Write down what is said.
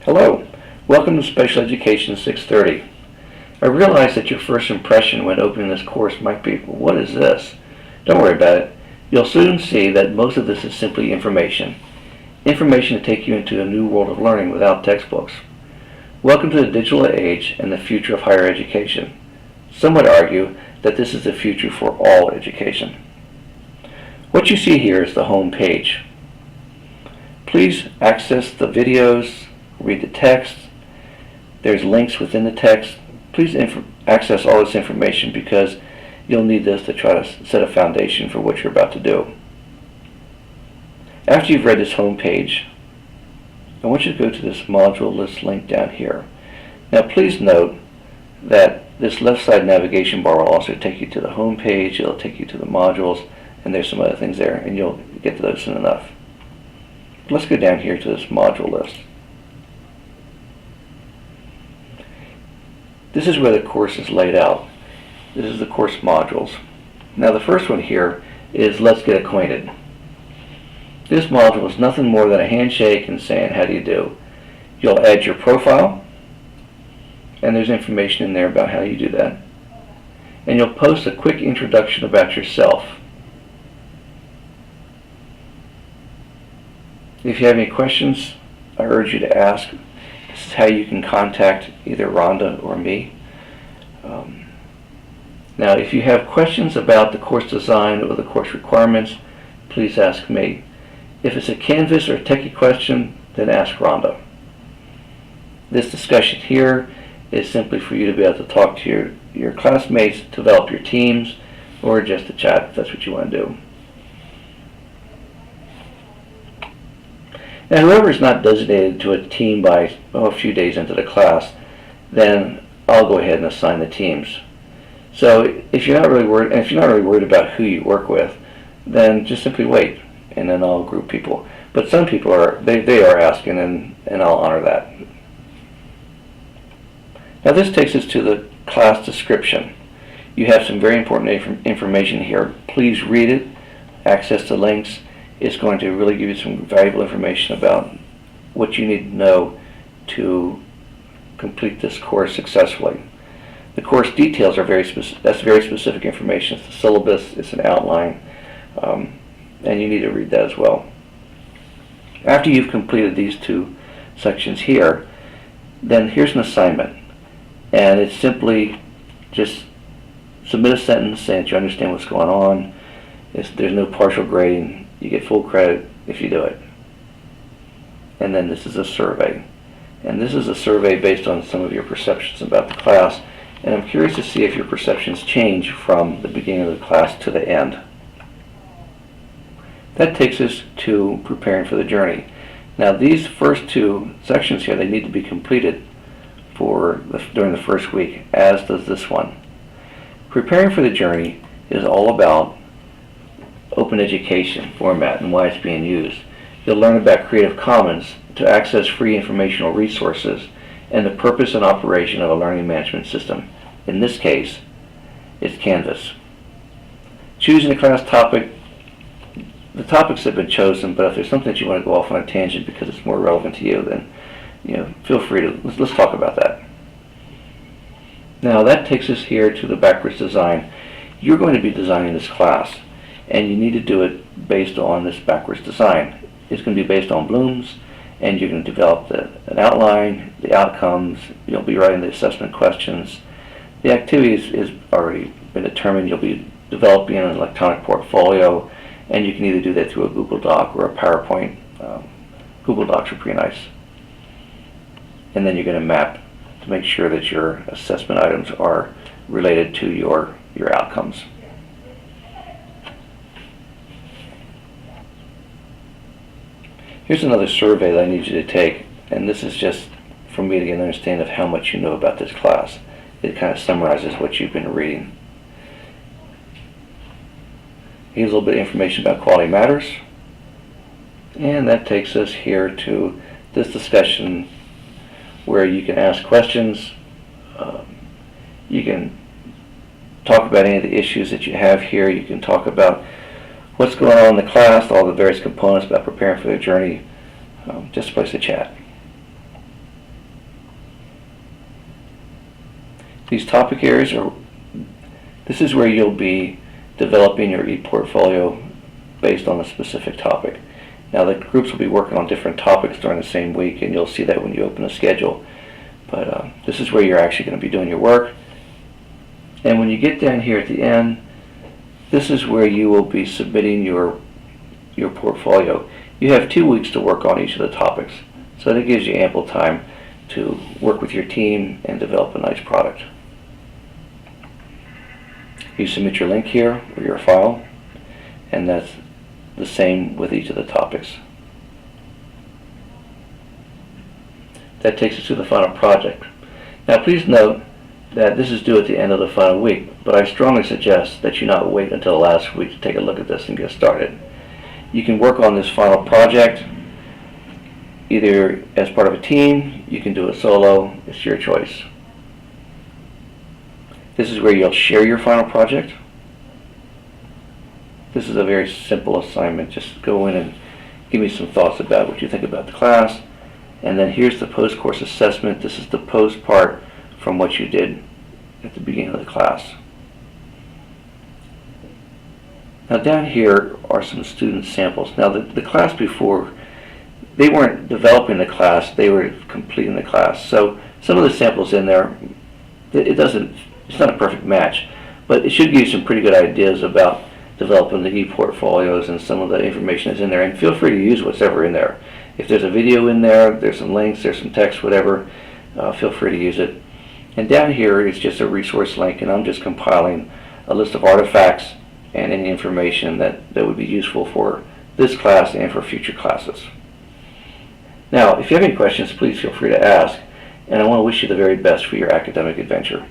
Hello, welcome to Special Education 630. I realize that your first impression when opening this course might be, what is this? Don't worry about it. You'll soon see that most of this is simply information. Information to take you into a new world of learning without textbooks. Welcome to the digital age and the future of higher education. Some would argue that this is the future for all education. What you see here is the home page. Please access the videos, read the text. There's links within the text. Please access all this information because you'll need this to try to set a foundation for what you're about to do. After you've read this home page, I want you to go to this module list link down here. Now please note that this left side navigation bar will also take you to the home page, it'll take you to the modules, and there's some other things there, and you'll get to those soon enough. Let's go down here to this module list. This is where the course is laid out. This is the course modules. Now the first one here is Let's Get Acquainted. This module is nothing more than a handshake and saying how do you do. You'll add your profile, and there's information in there about how you do that. And you'll post a quick introduction about yourself. If you have any questions, I urge you to ask. This is how you can contact either Rhonda or me. Now, if you have questions about the course design or the course requirements, please ask me. If it's a Canvas or techie question, then ask Rhonda. This discussion here is simply for you to be able to talk to your classmates, develop your teams, or just to chat if that's what you want to do. Now, whoever is not designated to a team by a few days into the class, then I'll go ahead and assign the teams. So if you're not really worried about who you work with, then just simply wait, and then I'll group people. But some people they are asking, and I'll honor that. Now this takes us to the class description. You have some very important information here. Please read it, access the links. It's going to really give you some valuable information about what you need to know to complete this course successfully. The course details are very specific information. It's the syllabus, it's an outline, and you need to read that as well. After you've completed these two sections here, then here's an assignment. And it's simply just submit a sentence saying that you understand what's going on. There's no partial grading. You get full credit if you do it. And then this is a survey. And this is a survey based on some of your perceptions about the class. And I'm curious to see if your perceptions change from the beginning of the class to the end. That takes us to preparing for the journey. Now these first two sections here, they need to be completed during the first week, as does this one. Preparing for the journey is all about open education format and why it's being used. You'll learn about Creative Commons to access free informational resources and the purpose and operation of a learning management system. In this case, it's Canvas. Choosing a class topic. The topics have been chosen, but if there's something that you want to go off on a tangent because it's more relevant to you, then feel free to let's talk about that. Now that takes us here to the backwards design. You're going to be designing this class, and you need to do it based on this backwards design. It's going to be based on Bloom's, and you're going to develop an outline, the outcomes. You'll be writing the assessment questions. The activities is already been determined. You'll be developing an electronic portfolio, and you can either do that through a Google Doc or a PowerPoint. Google Docs are pretty nice. And then you're going to map to make sure that your assessment items are related to your outcomes. Here's another survey that I need you to take, and this is just for me to get an understanding of how much you know about this class. It kind of summarizes what you've been reading. Here's a little bit of information about Quality Matters, and that takes us here to this discussion where you can ask questions, you can talk about any of the issues that you have here, you can talk about what's going on in the class, all the various components about preparing for the journey, just a place to chat. These topic areas this is where you'll be developing your e-portfolio based on a specific topic. Now the groups will be working on different topics during the same week, and you'll see that when you open a schedule. But this is where you're actually going to be doing your work. And when you get down here at the end, this is where you will be submitting your portfolio. You have 2 weeks to work on each of the topics, so that gives you ample time to work with your team and develop a nice product. You submit your link here or your file, and that's the same with each of the topics. That takes us to the final project. Now please note that this is due at the end of the final week, but I strongly suggest that you not wait until the last week to take a look at this and get started. You can work on this final project either as part of a team, you can do it solo, it's your choice. This is where you'll share your final project. This is a very simple assignment. Just go in and give me some thoughts about what you think about the class. And then here's the post-course assessment. This is the post part from what you did at the beginning of the class. Now down here are some student samples. Now the class before, they weren't developing the class, they were completing the class. So some of the samples in there, it's not a perfect match, but it should give you some pretty good ideas about developing the e-portfolios and some of the information that's in there. And feel free to use what's ever in there. If there's a video in there, there's some links, there's some text, whatever, feel free to use it. And down here is just a resource link, and I'm just compiling a list of artifacts and any information that would be useful for this class and for future classes. Now, if you have any questions, please feel free to ask, and I want to wish you the very best for your academic adventure.